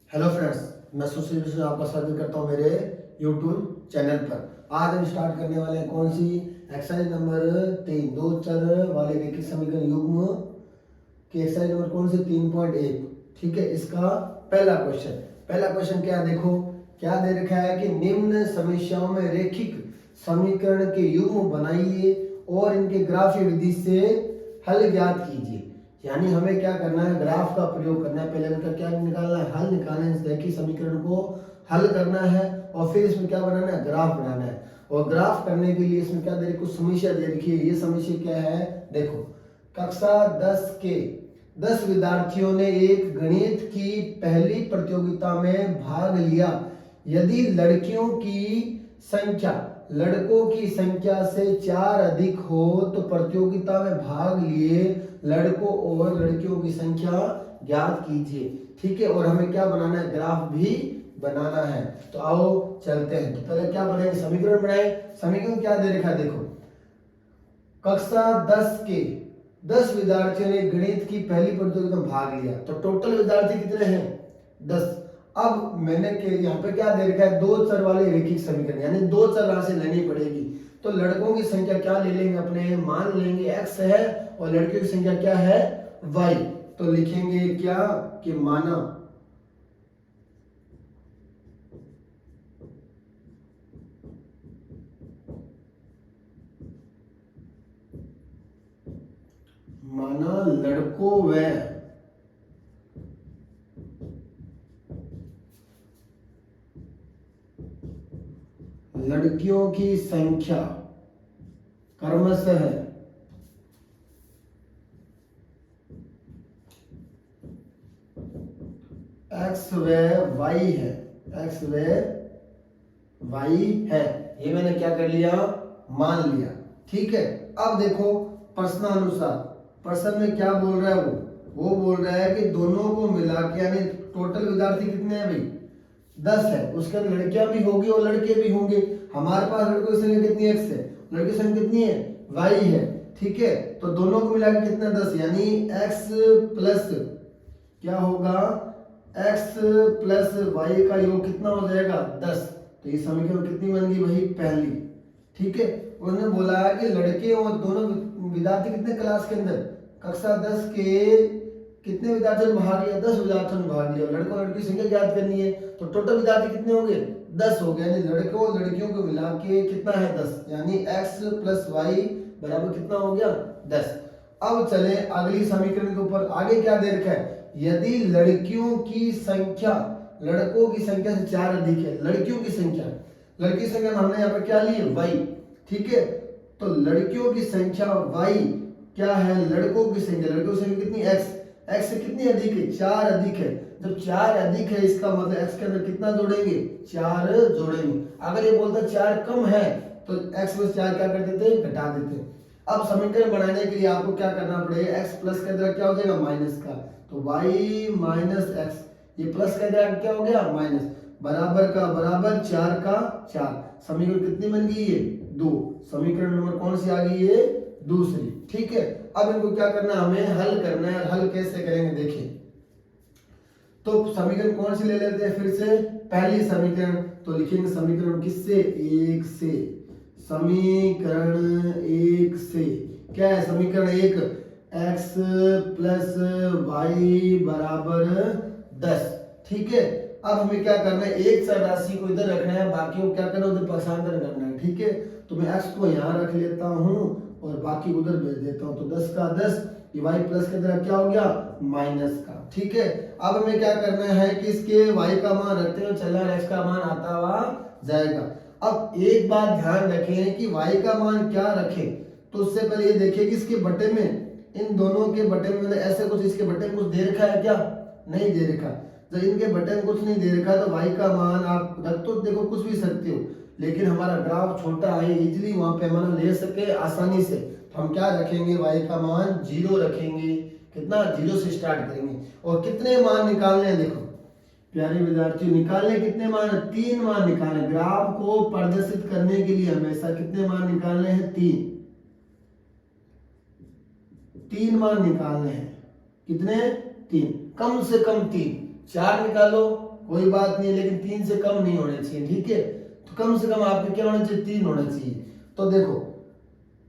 Hello friends, मैं सुशील से आपका स्वागत करता हूं मेरे यूट्यूब चैनल पर। आज हम स्टार्ट करने वाले हैं कौन सी एक्सरसाइज नंबर 3, दो चर वाले रैखिक समीकरण युग्म की एक्सरसाइज नंबर कौन सी 3.1। ठीक है, इसका पहला क्वेश्चन क्या है, देखो क्या दे रखा है कि निम्न समस्याओं में रैखिक समीकरण के युग्म बनाइए और इनके ग्राफीय विधि से हल ज्ञात कीजिए। यानी हमें क्या करना है, ग्राफ का प्रयोग करना है। पहले उनका क्या निकालना है, हल निकालना है। इस रैखिक समीकरण को हल करना है और फिर इसमें क्या बनाना है, ग्राफ बनाना है। और ग्राफ करने के लिए इसमें क्या दे रखी, कुछ समस्या दे रखी है। ये समस्या क्या है, देखो कक्षा 10 के 10 विद्यार्थियों ने एक गणित की पहली प्रतियोगिता में भाग लिया। यदि लड़कियों की संख्या लड़कों की संख्या से 4 अधिक हो तो प्रतियोगिता में भाग लिए लड़कों और लड़कियों की संख्या ज्ञात कीजिए। ठीक है, और हमें क्या बनाना है, ग्राफ भी बनाना है। तो आओ चलते हैं। तो पहले क्या बनाएंगे, समीकरण बनाए। समीकरण क्या दे रखा है, देखो कक्षा 10 के 10 विद्यार्थियों ने गणित की पहली प्रतियोगिता में भाग लिया। तो टोटल विद्यार्थी कितने हैं, 10। अब मैंने यहाँ पे क्या दे रखा है, दो चर वाले रैखिक समीकरण, यानी दो चर राशि लेनी पड़ेगी। तो लड़कों की संख्या क्या ले लेंगे, अपने मान लेंगे x है और लड़कियों की संख्या क्या है, y। तो लिखेंगे क्या कि माना लड़कों व लड़कियों की संख्या क्रमशः x व y है, x व y है। ये मैंने क्या कर लिया, मान लिया। ठीक है, अब देखो प्रश्नानुसार प्रश्न में क्या बोल रहा है, वो बोल रहा है कि दोनों को मिला के, यानी टोटल विद्यार्थी कितने हैं भाई, 10 है। उसके अंदर लड़कियां भी होगी और लड़के भी होंगे। हमारे पास लड़कों की संख्या कितनी x है, लड़की की संख्या कितनी है, y है। ठीक है, तो दोनों को मिला के कितना, 10, यानी x प्लस क्या होगा, x प्लस y का योग कितना हो जाएगा, 10। तो ये समीकरण कितनी बन गई भाई, पहली। ठीक है, उन्होंने बोला है कि लड़के और दोनों विद्यार्थी कितने क्लास के अंदर, कक्षा 10 के कितने विद्यार्थियों ने भाग लिया, 10 विद्यार्थियों ने भाग लिया। लड़कों लड़की की संख्या ज्ञात करनी है। तो टोटल विद्यार्थी कितने होंगे, 10 हो गए। यानी लड़कों और लड़कियों को मिला के कितना है, 10। यानी x प्लस वाई बराबर कितना हो गया, 10। अब चले अगली समीकरण के ऊपर। आगे क्या दे रखा है, यदि लड़कियों की संख्या लड़कों की संख्या से 4 अधिक है। लड़कियों की संख्या, लड़की की संख्या हमने यहाँ पे क्या ली है, y। ठीक है, तो लड़कियों की संख्या y क्या है, लड़कों की संख्या, लड़कों की संख्या कितनी, x से कितनी अधिक है, 4 अधिक है। जब 4 अधिक है इसका मतलब x के अंदर कितना जोड़ेंगे, 4 जोड़ेंगे। अगर ये बोलता 4 कम है तो x में 4 क्या कर देते, घटा देते। अब समीकरण बनाने के लिए आपको क्या करना पड़ेगा, x प्लस का इधर क्या हो जाएगा, माइनस का। तो y माइनस x, ये प्लस का इधर क्या हो गया, माइनस, बराबर का बराबर, 4 का 4। समीकरण कितनी बन गई है, 2। समीकरण नंबर कौन सी आ गई है, दूसरी। ठीक है, अब इनको क्या करना है, हमें हल करना है। हल कैसे करेंगे देखिए, तो समीकरण कौन सी ले लेते हैं, फिर से पहली समीकरण। तो लिखेंगे समीकरण किससे, 1 से। समीकरण 1 से क्या है, समीकरण 1 x प्लस वाई बराबर 10। ठीक है, अब हमें क्या करना है, एक चर राशि को इधर रखना है, बाकी को क्या करना है, उधर पक्षांतर करना है। ठीक है, तो मैं x को यहाँ रख लेता हूँ और बाकी उधर भेज देता हूँ। तो 10 का 10, ये y प्लस के अंदर क्या हो गया, माइनस का। ठीक है, अब हमें क्या करना है कि इसके y का मान रखते हुए चलना, x का मान आता हुआ जाएगा। अब एक बात ध्यान रखें कि y का मान क्या रखें, तो उससे पहले ये देखिए कि इसके बटे में, इन दोनों के बटे में मतलब ऐसे कुछ, इसके बटे में कुछ दे रखा है क्या, नहीं दे रखा। जब इनके बटे में कुछ नहीं दे रखा तो y का मान आप रख तो देखो कुछ भी सकते हो, लेकिन हमारा ग्राफ छोटा है, इजीली वहां पे हम ले सके आसानी से। तो हम क्या रखेंगे, y का मान 0 रखेंगे। कितना, 0 से स्टार्ट करेंगे। और कितने मान निकालने हैं, देखो प्यारे विद्यार्थी, निकालने कितने मान, 3 मान निकालने। ग्राफ को प्रदर्शित करने के लिए हमेशा कितने मान निकालने हैं, 3 मान निकालने हैं। कितने, 3, कम से कम 3। 4 निकालो कोई बात नहीं, लेकिन 3 से कम नहीं होने चाहिए, ठीक है। तो कम से कम आपके क्या होना चाहिए, 3 होना चाहिए। तो देखो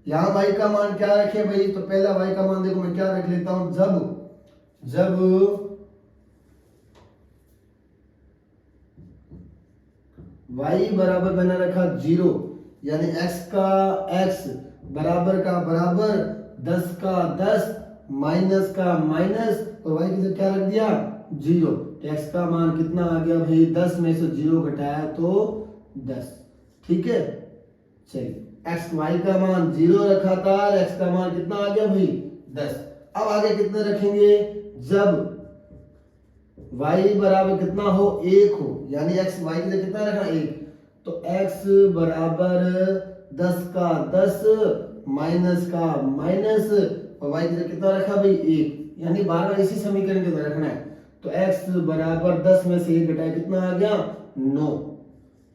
यहाँ y का मान क्या रखे भाई, तो पहला y का मान देखो मैं क्या रख लेता हूं, जब y बराबर मैंने रखा 0, यानी x बराबर का बराबर, 10 का 10, माइनस का माइनस, और y की जगह क्या रख दिया 0। तो x का मान कितना आ गया भाई, 10 में से 0 घटाया तो 10, ठीक है। चलिए x y का मान 0 रखा था और x का मान कितना आ गया भाई 10। अब आगे कितने रखेंगे, जब y बराबर कितना हो 1 हो, यानी x y की जगह कितना रखना 1, तो x बराबर 10 का 10 माइनस का माइनस और y की जगह कितना रखा भाई 1, यानी बार बार इसी समीकरण के अंदर रखना है। तो x बराबर 10 में से 1 घटाया कितना आ गया 9,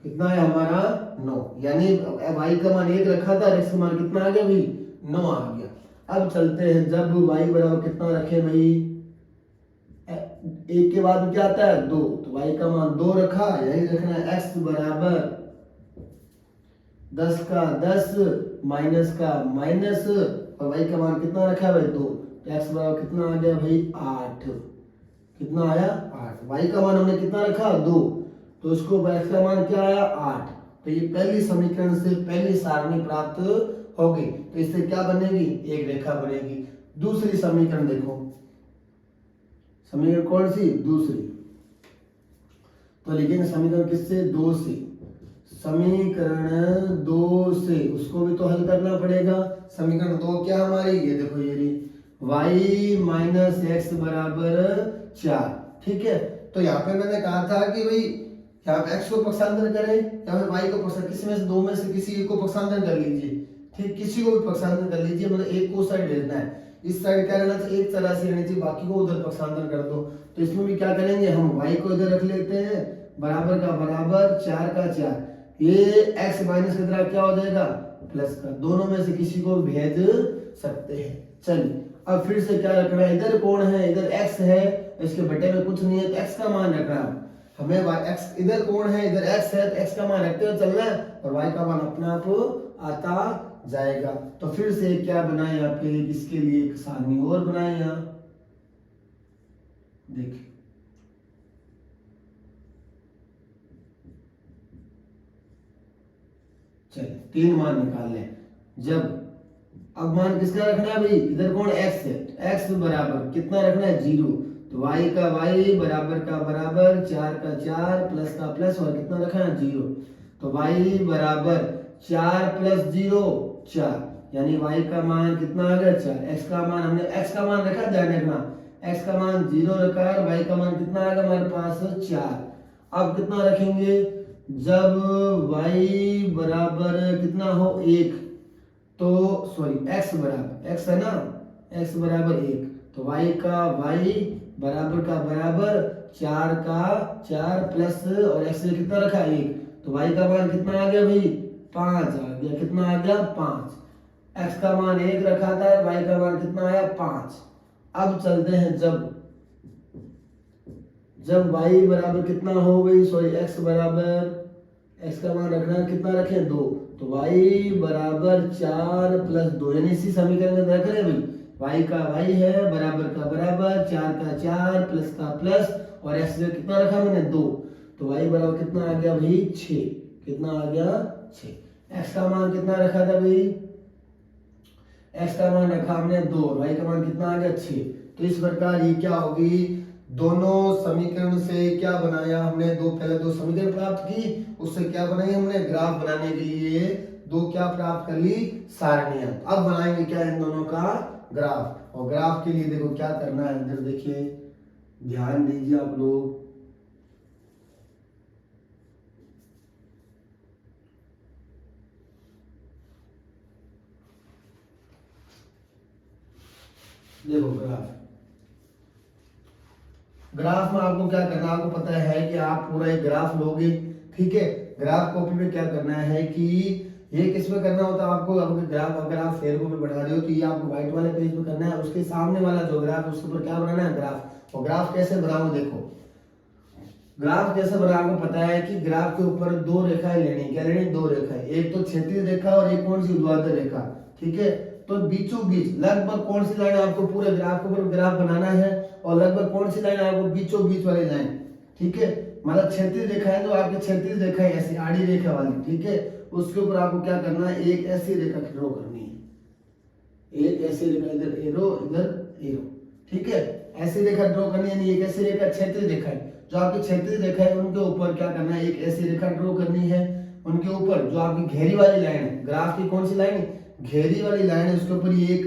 कितना है हमारा 9, यानी y का मान 1 रखा था, x का मान कितना आ गया भाई 9 आ गया। अब चलते हैं, जब y बराबर कितना रखे भाई, 1 के बाद क्या आता है 2, तो y का मान 2 रखा, यही रखना है x बराबर 10 का 10 माइनस का माइनस और y का मान कितना रखा है भाई 2, तो x बराबर कितना आ गया भाई 8, कितना आया 8। y का मान हमने कितना रखा 2, तो इसको x का मान क्या आया 8। तो ये पहली समीकरण से पहली सारणी प्राप्त हो गई। तो इससे क्या बनेगी, एक रेखा बनेगी। दूसरी समीकरण देखो, समीकरण कौन सी, दूसरी। तो लिखेंगे समीकरण किससे, 2 से, समीकरण 2 से, उसको भी तो हल करना पड़ेगा। समीकरण 2 क्या हमारी, ये देखो ये रही, y माइनस एक्स बराबर 4, ठीक है। तो यहाँ पे मैंने कहा था कि भाई यहाँ पे x को पक्षांतर करें या फिर y को पक्षांतर, किसी में से दो में से किसी एक को पक्षांतर कर लीजिए, ठीक, किसी को भी पक्षांतर कर लीजिए, मतलब एक को साइड भेजना है, इस साइड क्या रहना चाहिए, एक तरह से रहनी चाहिए, बाकी को उधर पक्षांतर कर दो। तो इसमें भी क्या करेंगे, हम y को इधर रख लेते हैं, बराबर का बराबर 4 का 4, ये x माइनस की तरह क्या हो जाएगा प्लस का, दोनों में से किसी को भेज सकते हैं। चलिए अब फिर से क्या रखना है, इधर कौन है, इधर x है, इसके बटे में कुछ नहीं है, तो x का मान रखना हमें, x इधर कौन है, इधर x है, तो x का मान रखते हुए चलना है और y का मान अपना आप आता जाएगा। तो फिर से क्या बनाए यहाँ पे, इसके लिए एक सारणी और बनाए, यहाँ देखिए चलिए 3 मान निकाल लें। जब अब मान किसका रखना है भाई, इधर कौन x है, x बराबर कितना रखना है 0, तो y का y बराबर का बराबर 4 का 4 प्लस का प्लस और कितना रखा है 0, तो y बराबर 4 प्लस 0 4, यानी y का मान कितना आ गया 4। x का मान हमने x का मान रखा, ध्यान रखना x का मान 0 रखा है, y का मान कितना आ गया हमारे पास 4। अब कितना रखेंगे, जब y बराबर कितना हो 1, तो सॉरी x बराबर, x है ना, x बराबर 1, तो y का y बराबर का बराबर 4 का 4 प्लस और x में कितना रखा 1, तो y का मान कितना आ गया भाई 5 आ गया, कितना आ गया 5। x का मान 1 रखा था, y का मान कितना आया 5। अब चलते हैं, जब y बराबर कितना हो गई, सॉरी x बराबर, x का मान रखना कितना रखें 2, तो y बराबर 4 प्लस 2, यानी इसी समीकरण में रख रहे भाई, y का y है बराबर का बराबर 4 का 4 प्लस का प्लस और x में कितना रखा मैंने 2, तो y बराबर कितना आ गया भाई 6, कितना आ गया 6। x का मान कितना रखा था भाई, x का मान रखा हमने 2, y का मान कितना आ गया 6। तो इस प्रकार ये क्या होगी, दोनों समीकरण से क्या बनाया हमने, पहले दो समीकरण प्राप्त की, उससे क्या बनाई हमने, ग्राफ बनाने के लिए दो क्या प्राप्त कर ली, सारणियां। अब बनाएंगे क्या, इन दोनों का ग्राफ। और ग्राफ के लिए देखो क्या करना है, इधर देखिए ध्यान दीजिए आप लोग, देखो ग्राफ में आपको क्या करना है, आपको पता है कि आप पूरा एक ग्राफ लोगे, ठीक है। ग्राफ कॉपी में क्या करना है कि ये किस में करना होता है आपको, आपके ग्राफ अगर आप फेयर कॉपी बढ़ा रहे हो तो ये आपको व्हाइट वाले पेज पे करना है, उसके सामने वाला जो ग्राफ उसके ऊपर क्या बनाना है ग्राफ। और ग्राफ कैसे बनाओ, देखो ग्राफ कैसे बना आपको पता है कि ग्राफ के ऊपर दो रेखाएं लेनी, क्या लेनी, दो रेखाएं, एक तो क्षैतिज रेखा और एक कौन सी, ऊर्ध्वाधर रेखा, ठीक है। तो बीचों बीच लगभग कौन सी लाइन आपको पूरे ग्राफ के ऊपर ग्राफ बनाना है और लगभग कौन सी लाइन आपको बीचों बीच वाली लाइन, ठीक है। मतलब क्षैतिज रेखा है तो आपकी क्षैतिज रेखा है ऐसी आड़ी रेखा वाली, ठीक है। उसके ऊपर आपको क्या करना है, एक ऐसी रेखा ड्रॉ करनी है, एक ऐसी रेखा, इधर एरो इधर एरो, ठीक है। ऐसी रेखा ड्रॉ करनी है, एक ऐसी रेखा क्षैतिज रेखा है, जो आपकी क्षैतिज रेखा है उनके ऊपर क्या करना है, एक ऐसी रेखा ड्रॉ करनी है। उनके ऊपर जो आपकी घेरी वाली लाइन है, ग्राफ की कौन सी लाइन है, घेरी वाली लाइन है, उसके ऊपर एक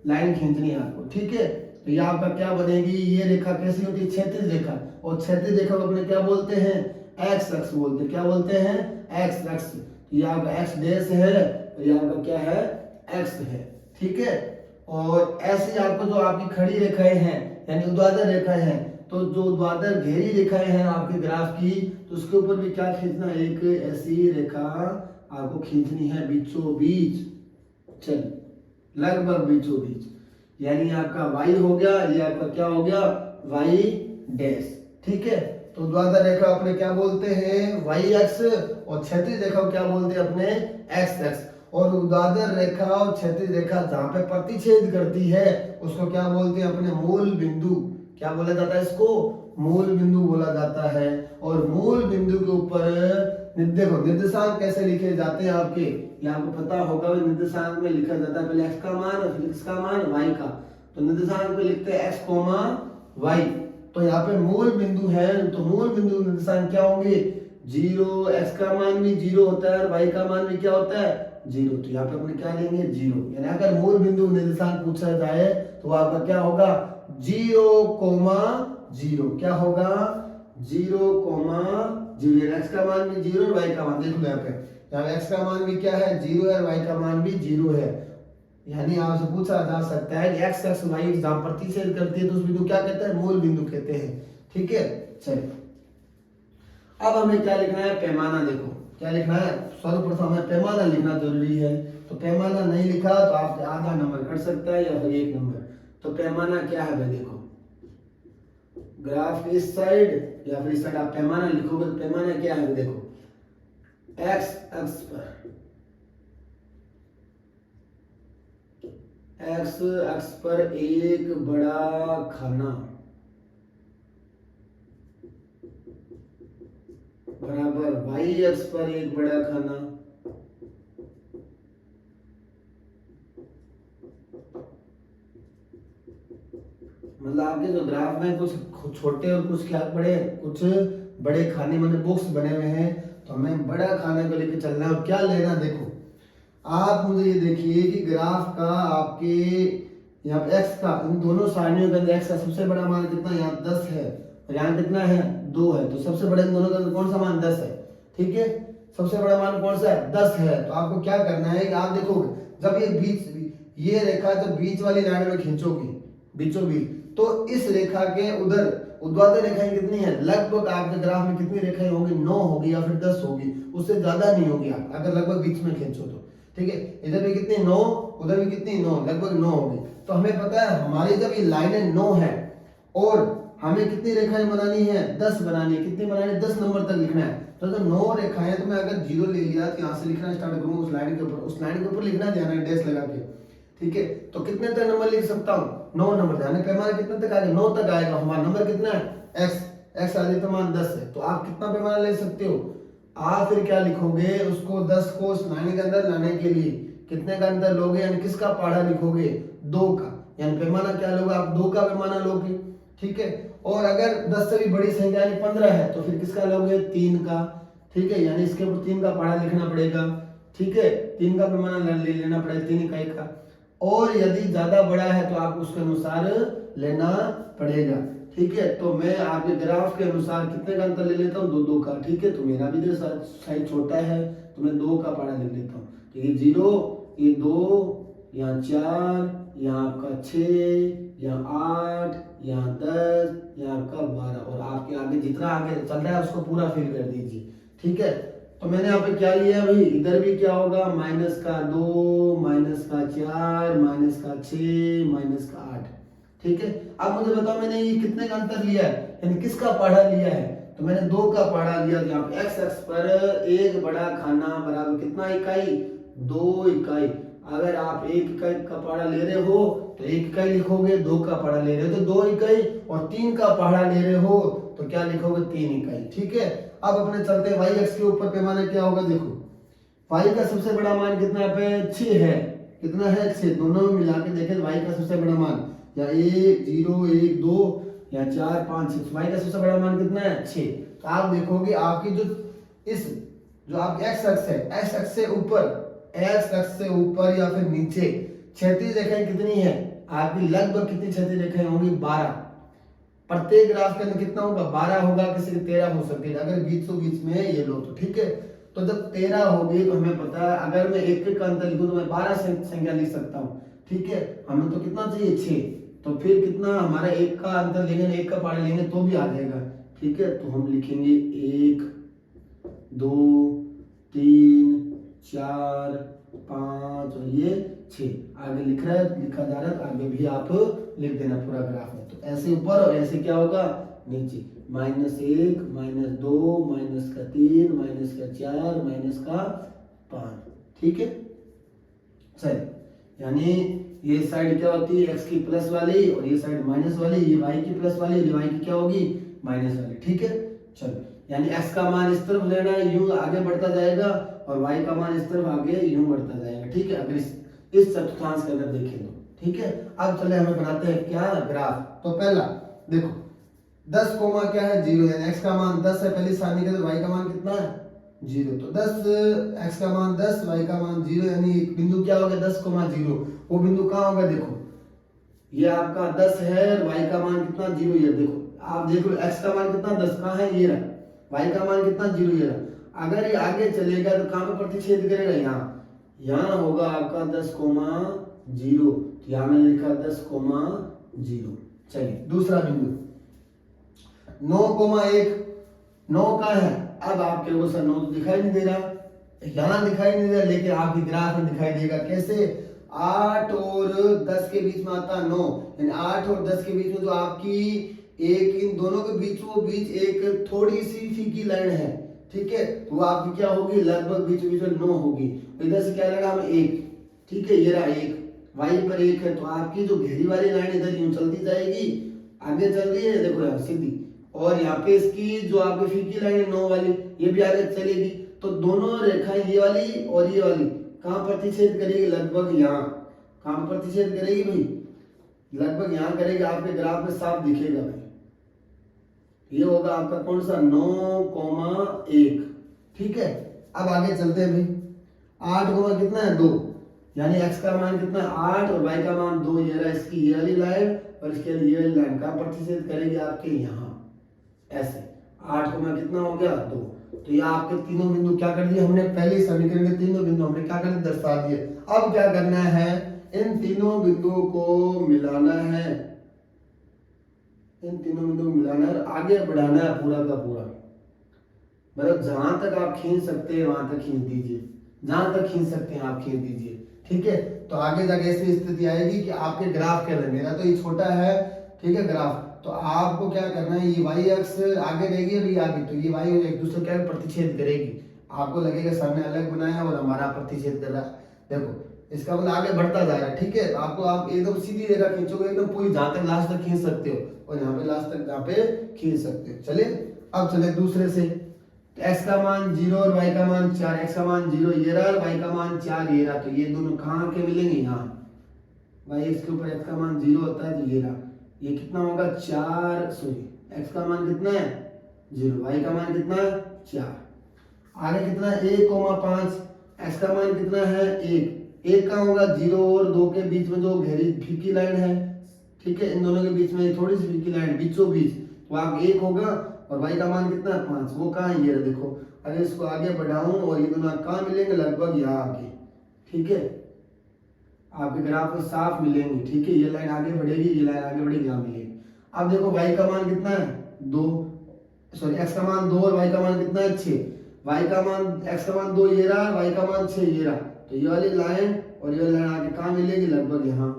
लाइन खींचनी है आपको, ठीक है। तो ये आपका क्या बनेगी, ये रेखा कैसी होती है, क्षैतिज रेखा, और क्षैतिज रेखा को अपने क्या बोलते हैं, एक्स अक्ष बोलते हैं, क्या बोलते हैं, एक्स अक्ष। ये आपका एक्स डैश है और ये आपका क्या है, एक्स है, ठीक है। और ऐसी आपको जो आपकी खड़ी रेखाएं हैं यानी ऊर्ध्वाधर रेखाएं हैं, तो जो ऊर्ध्वाधर घेरी रेखाएं हैं आपके ग्राफ की, तो उसके ऊपर भी क्या खींचना है, एक ऐसी रेखा आपको खींचनी है बीचों बीच, चल लगभग बीचों बीच, यानी आपका y हो गया, ये आपका क्या हो गया, y डैश, ठीक है। तो ऊर्ध्वाधर रेखा अपने क्या बोलते हैं, y अक्ष, और क्षैतिज रेखा को क्या बोलते हैं अपने x अक्ष। और ऊर्ध्वाधर रेखा और क्षैतिज रेखा जहां पे प्रतिच्छेद करती है उसको क्या बोलते हैं अपने मूल बिंदु, क्या बोला जाता है इसको, मूल बिंदु बोला जाता है। और मूल बिंदु के ऊपर देखो निर्देशांक कैसे लिखे जाते हैं आपके, ये आपको पता होगा, निर्देशांक में लिखा जाता है पहले x का मान और फिर x का मान y का। तो निर्देशांक में लिखते हैं x, y। तो यहाँ पे मूल बिंदु है, तो मूल बिंदु निर्देशांक क्या होंगे, 0, x का मान भी 0 होता है और y का मान भी क्या होता है, 0। तो यहाँ पे अपने क्या लेंगे, 0। यानी अगर मूल बिंदु निर्देशांक पूछा जाए तो आपका क्या होगा, 0,0, क्या होगा, 0,0। x का मान भी 0 और y का मान, देख लो यहाँ x का मान भी क्या है, 0 है, और y का मान भी 0 है। यानी आपसे पूछा जा सकता है कि x अक्ष y जहां प्रतिच्छेद करती है तो उस बिंदु क्या कहते हैं, मूल बिंदु कहते हैं, ठीक है। चलिए अब हमें क्या लिखना है, पैमाना। देखो क्या लिखना है, सर्वप्रथम हमें पैमाना लिखना जरूरी है। तो पैमाना नहीं लिखा तो आप आधा नंबर कट सकता है या फिर 1 नंबर। तो पैमाना क्या है भाई, देखो ग्राफ इस साइड या फिर इस साइड आप पैमाना लिखोगे तो पैमाना क्या है, देखो एक्स अक्ष पर एक बड़ा खाना बराबर वाई अक्ष पर एक बड़ा खाना मतलब आपके जो ग्राफ में कुछ छोटे और कुछ क्या बड़े, कुछ बड़े खाने मैंने बॉक्स बने हुए हैं, तो हमें बड़ा खाने को लेकर चलना है। और क्या लेना, देखो आप मुझे ये देखिए कि ग्राफ का आपके यहाँ पे x का इन दोनों सारणियों के अंदर x का सबसे बड़ा मान कितना, यहाँ 10 है और यहाँ कितना है, 2 है। तो सबसे बड़े इन दोनों के अंदर कौन सा मान, 10 है, ठीक है। सबसे बड़ा मान कौन सा है, 10 है। तो आपको क्या करना है कि आप देखोगे जब ये बीच ये रेखा जब बीच वाली लाइन में खींचोगे बीचों बीच, तो इस रेखा के उधर ऊर्ध्वाधर रेखाएं कितनी है, लगभग आपके ग्राफ में कितनी रेखाएं होंगी, 9 होगी या फिर 10 होगी, उससे ज्यादा नहीं होगी आप अगर लगभग बीच में खींचो तो, ठीक है। इधर भी कितनी 9, उधर भी कितनी 9, लगभग 9 होगी। तो हमें पता है हमारी जब ये लाइनें 9 है और हमें कितनी रेखाएं बनानी है, 10 बनानी है। कितनी बनानी है, 10 नंबर तक लिखना है। तो जब 9 रेखाएं तो मैं अगर 0 ले लिया तो यहाँ से लिखना स्टार्ट करूंगा उस लाइन के ऊपर, उस लाइन के ऊपर लिखना ध्यान है डैश लगा के, ठीक है। तो कितने तक नंबर लिख सकता हूँ, 9 नंबर। यानी पैमाना कितने तक आएगा, 9 तक आएगा। हमारा नंबर कितना है, x अधिकतम मान 10 है। तो आप कितना पैमाना ले सकते हो, आप फिर क्या लिखोगे, उसको 10 को उस लाइन के अंदर लाने के लिए कितने का अंदर लोगे, यानी किसका पहाड़ा लिखोगे, 2 का। यानी पैमाना क्या लोगे आप, 2 का पैमाना लोगे, ठीक है। और अगर 10 से भी बड़ी संख्या यानी 15 है तो फिर किसका लोगे, 3 का, ठीक है। यानी इसके ऊपर 3 का पहाड़ा लिखना पड़ेगा, ठीक है। 3 का पैमाना ले लेना पड़ेगा, 3 इकाई का। और यदि ज्यादा बड़ा है तो आप उसके अनुसार लेना पड़ेगा, ठीक है। तो मैं आपके ग्राफ के अनुसार कितने का अंतर ले लेता हूँ, 2 का, ठीक है। तो मेरा भी साइज छोटा है तो मैं 2 का पहाड़ा ले लेता हूँ। तो ये 0, ये 2, यहाँ 4, यहाँ आपका 6, यहाँ 8, यहाँ 10, यहाँ आपका 12। और आपके आगे जितना आगे चल रहा है उसको पूरा फिल कर दीजिए, ठीक है। तो मैंने यहाँ पे क्या लिया भाई, इधर भी क्या होगा, -2, -4, -6, -8, ठीक है। अब मुझे बताओ मैंने ये कितने का अंतर लिया है, यानी किसका पहाड़ा लिया है, तो मैंने 2 का पहाड़ा लिया। यहाँ पे x अक्ष पर एक बड़ा खाना बराबर कितना इकाई, 2 इकाई। अगर आप 1 इकाई का पहाड़ा ले रहे हो तो 1 इकाई लिखोगे, 2 का पहाड़ा ले रहे हो तो 2 इकाई, और 3 का पहाड़ा ले रहे हो तो क्या लिखोगे, 3 इकाई। ठीक है, अब अपने चलते हैं y अक्ष के ऊपर पैमाना क्या होगा। देखो y का सबसे बड़ा मान कितना पे 6 है, कितना है 6, दोनों में मिला के देखें y का सबसे बड़ा मान, या 1 0 1 2 या 4 5 6, y का सबसे बड़ा मान कितना है 6। तो आप देखोगे आपकी जो आप x अक्ष है, x अक्ष से ऊपर, x अक्ष से ऊपर या फिर नीचे क्षैतिज रेखाएं कितनी है आपकी, लगभग कितनी क्षैतिज रेखाएं होंगी, 12। प्रत्येक ग्राफ के अंदर कितना होगा, 12 होगा, किसी के 13 हो सकती है, अगर बीचों बीच में ये लो तो। ठीक है, तो जब 13 होगी तो हमें पता है अगर मैं 1 का अंतर लिखूं तो मैं 12 संख्या लिख सकता हूँ। ठीक है, हमें तो कितना चाहिए 6, तो फिर कितना हमारा 1 का अंतर लेंगे, 1 का पहाड़ा लेंगे तो भी आ जाएगा। ठीक है, तो हम लिखेंगे 1 2 3 4 5 और ये 6, आगे लिखा जा रहा है, आगे भी आप लिख देना पूरा ग्राफ में। तो ऐसे ऊपर और ऐसे क्या होगा नीचे, -1 -2 -3 -4 -5। ठीक है, चलिए, यानी ये साइड क्या होती है x की प्लस वाली और ये साइड माइनस वाली, ये y की प्लस वाली और ये y की क्या होगी माइनस वाली। ठीक है, चलो, यानी x का मान इस तरफ लेना है, यूं आगे बढ़ता जाएगा, और y का मान इस तरफ आगे यूं बढ़ता जाएगा। ठीक है, अगर इस चतुर्थांश के अंदर देखें तो। ठीक है, अब चले हमें बनाते हैं क्या ग्राफ। तो पहला देखो 10 कोमा क्या है 0, यानी x का मान 10 है, पहली सारणी के अंदर y का मान कितना है 0, तो 10 x का मान 10 y का मान 0, यानी बिंदु क्या हो गया 10,0। वो बिंदु कहाँ होगा, देखो ये आपका 10 है, y का मान कितना 0, ये देखो आप देख लो x का मान कितना 10 कहाँ है, ये रहा, y का मान कितना 0, ये रहा। अगर ये आगे चलेगा तो कहाँ पे प्रतिच्छेद करेगा, यहाँ होगा आपका 10,0, तो यहाँ मैंने लिखा 10,0। चलिए दूसरा बिंदु 9,1, 9 का है। अब आपके को सर 9 तो दिखाई नहीं दे रहा, यहाँ दिखाई नहीं दे रहा, लेकिन आपकी ग्राफ में दिखाई देगा। कैसे, 8 और 10 के बीच में आता 9, यानी 8 और 10 के बीच में जो आपकी एक इन दोनों के बीच एक थोड़ी सी फीकी लाइन है। ठीक है, तो वो आपकी क्या होगी, लगभग बीच में 9 होगी। इधर से क्या लगा हमें 1। ठीक है, ये रहा 1, y पर 1 है, तो आपकी जो घेरी वाली लाइन इधर यूं चलती जाएगी, आगे चल रही है, देखो यहाँ सीधी, और यहाँ पे इसकी जो आपकी फीकी लाइन है 9 वाली, ये भी आगे चलेगी। तो दोनों रेखाएं ये वाली और ये वाली कहाँ प्रतिच्छेद करेगी, लगभग यहाँ। कहाँ प्रतिच्छेद करेगी भाई, लगभग यहाँ करेगी। आपके ग्राफ में साफ दिखेगा भाई, ये होगा आपका कौन सा 9,1। ठीक है, अब आगे चलते हैं भाई। 8 कोमा कितना है 2, यानी x का मान कितना है 8 और y का मान 2, ये रहा इसकी ये वाली लाइन और इसके ये वाली लाइन का प्रतिच्छेद करेगी आपके यहाँ ऐसे। 8 कोमा कितना हो गया 2, तो ये आपके तीनों बिंदु क्या कर दिए हमने, पहले समीकरण के तीनों बिंदु हमने क्या कर दिए, दर्शा दिए। अब क्या करना है, इन तीनों बिंदुओं को मिलाना है, इन तीनों बिंदुओं को मिलाना है, आगे बढ़ाना है पूरा का पूरा। मतलब जहां तक आप खींच सकते हैं वहां तक खींच दीजिए, जहां तक खींच सकते हैं आप खींच दीजिए। ठीक है, तो आगे जाके ऐसी स्थिति आएगी कि आपके ग्राफ के अंदर, मेरा तो ये छोटा है, ठीक है ग्राफ, तो आपको क्या करना है, ये y अक्ष आगे रहेगी और ये आगे, तो ये y और एक दूसरे क्या प्रतिच्छेद करेगी। आपको लगेगा सर ने अलग बनाया और हमारा प्रतिच्छेद कर रहा है, देखो इसका मतलब आगे बढ़ता जा रहा है। ठीक है, आपको आप एकदम सीधी रेखा खींचोगे, एकदम पूरी जहां तक लास्ट तक खींच सकते हो, और यहाँ पे लास्ट तक यहाँ पे खींच सकते हो। चलिए अब चले दूसरे से, x का मान 0 और y का मान 4, x का मान 0 ये रहा और y का मान 4 ये रहा, तो ये दोनों कहाँ के मिलेंगे, यहाँ y x के ऊपर x का मान 0 होता है, तो ये रहा, ये कितना होगा 4, सॉरी x का मान कितना है 0, y का मान कितना है 4, आगे कितना है 1,5, x का मान कितना है 1 का होगा 0 और 2 के बीच में जो घेरी फीकी लाइन है, ठीक है, इन दोनों के बीच में थोड़ी सी फीकी लाइन बीचों बीच, तो आप 1 होगा, और y का मान कितना है 5, वो कहाँ है ये देखो। अगर इसको आगे बढ़ाऊं और ये दोनों कहाँ मिलेंगे, लगभग यहाँ आगे। ठीक है, आपके ग्राफ में साफ मिलेंगे। ठीक है, ये लाइन आगे बढ़ेगी, ये लाइन आगे बढ़ेगी, यहाँ मिलेगी। अब देखो y का मान कितना है 2, सॉरी x का मान 2 और y का मान कितना है 6, y का मान x का मान 2 ये रहा, y का मान 6 ये रहा, तो ये वाली लाइन और ये वाली लाइन आगे कहाँ मिलेगी, लगभग यहाँ।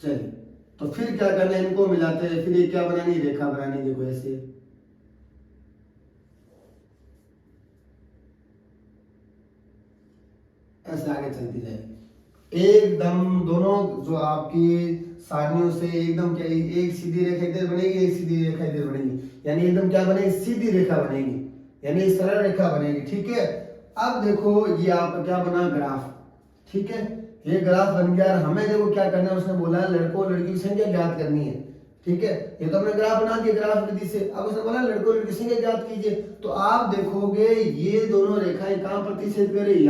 चलिए तो फिर क्या करना है, इनको मिलाते हैं, फिर ये क्या बनानी, रेखा बनानी, देखो ऐसे, ऐसे आगे चलती जाएगी एकदम। दोनों जो आपकी सारणियों से एकदम क्या, एक सीधी रेखा इधर बनेगी, एक सीधी रेखा इधर बनेगी, यानी एकदम क्या बनेगी, सीधी रेखा बनेगी, यानी सरल रेखा बनेगी। ठीक है, अब देखो ये आपका क्या बना, ग्राफ। ठीक है, ये ग्राफ बन गया। हमें देखो क्या करना है, उसने बोला लड़कों और लड़कियों की संख्या ज्ञात करनी है। ठीक है, ये तो हमने ग्राफ बना दिया ग्राफ विधि से। अब उसने बोला लड़कों और लड़कियों की संख्या ज्ञात कीजिए। तो आप देखोगे ये दोनों रेखाएं कहाँ प्रतिच्छेद कर रही है,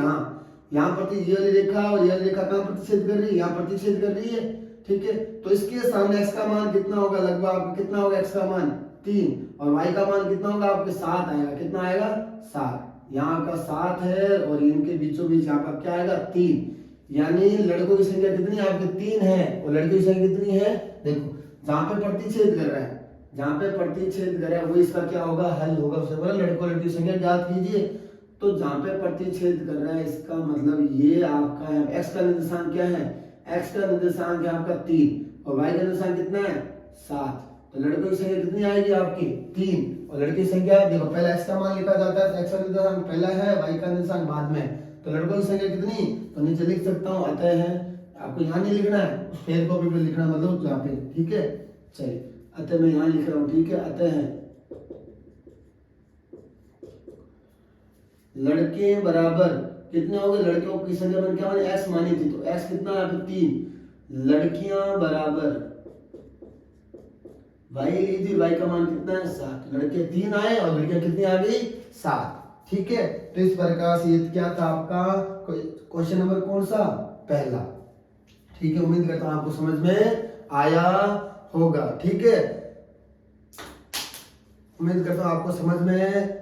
यहाँ प्रति, ये वाली रेखा और ये वाली रेखा कहाँ प्रतिच्छेद कर रही है, यहाँ प्रतिच्छेद कर रही है। ठीक है, तो इसके सामने x का मान कितना होगा, लगभग आपका कितना होगा, x का मान 3, और y का मान कितना होगा आपके 7 आएगा। कितना आएगा, 7। यहाँ का 7 है और इनके बीचों बीच यहाँ का क्या आएगा, 3। यानी लड़कों की संख्या कितनी है आपके, 3 है, और लड़कियों की संख्या कितनी है, देखो जहाँ पे प्रतिच्छेद कर रहा है, जहाँ पे प्रतिच्छेद कर रहा है वो इसका क्या होगा, हल होगा। उसने बोला लड़कों लड़कियों की संख्या ज्ञात कीजिए। तो जहाँ पे प्रतिच्छेद कर रहा है इसका मतलब ये आपका है, x का निर्देशांक क्या है, x का निर्देशांक है आपका 3, और y का निर्देशांक कितना है, 7। तो लड़कों की संख्या कितनी आएगी आपकी, 3, और लड़की की संख्या, देखो पहले x का मान लिखा जाता है, x का निर्देशांक पहला है, y का निर्देशांक बाद में। तो लड़कों की संख्या कितनी, तो नीचे लिख सकता हूँ, अतः है, आपको यहाँ नहीं लिखना है, उस फेर कॉपी पे लिखना, मतलब जहाँ पे। ठीक है, चलिए अतः मैं यहाँ लिख रहा हूँ। ठीक है, अतः है लड़के बराबर कितने हो गए, लड़कियों की संख्या मैंने क्या मानी, x मानी थी, तो x कितना है, 3। लड़कियां बराबर y लीजिए, y का मान कितना है, 7। लड़के 3 आए और लड़कियां कितनी आ गई, 7। ठीक है, तो इस प्रकार से ये क्या था आपका क्वेश्चन नंबर कौन सा, पहला। ठीक है, उम्मीद करता हूं आपको समझ में आया होगा। ठीक है, उम्मीद करता हूं आपको समझ में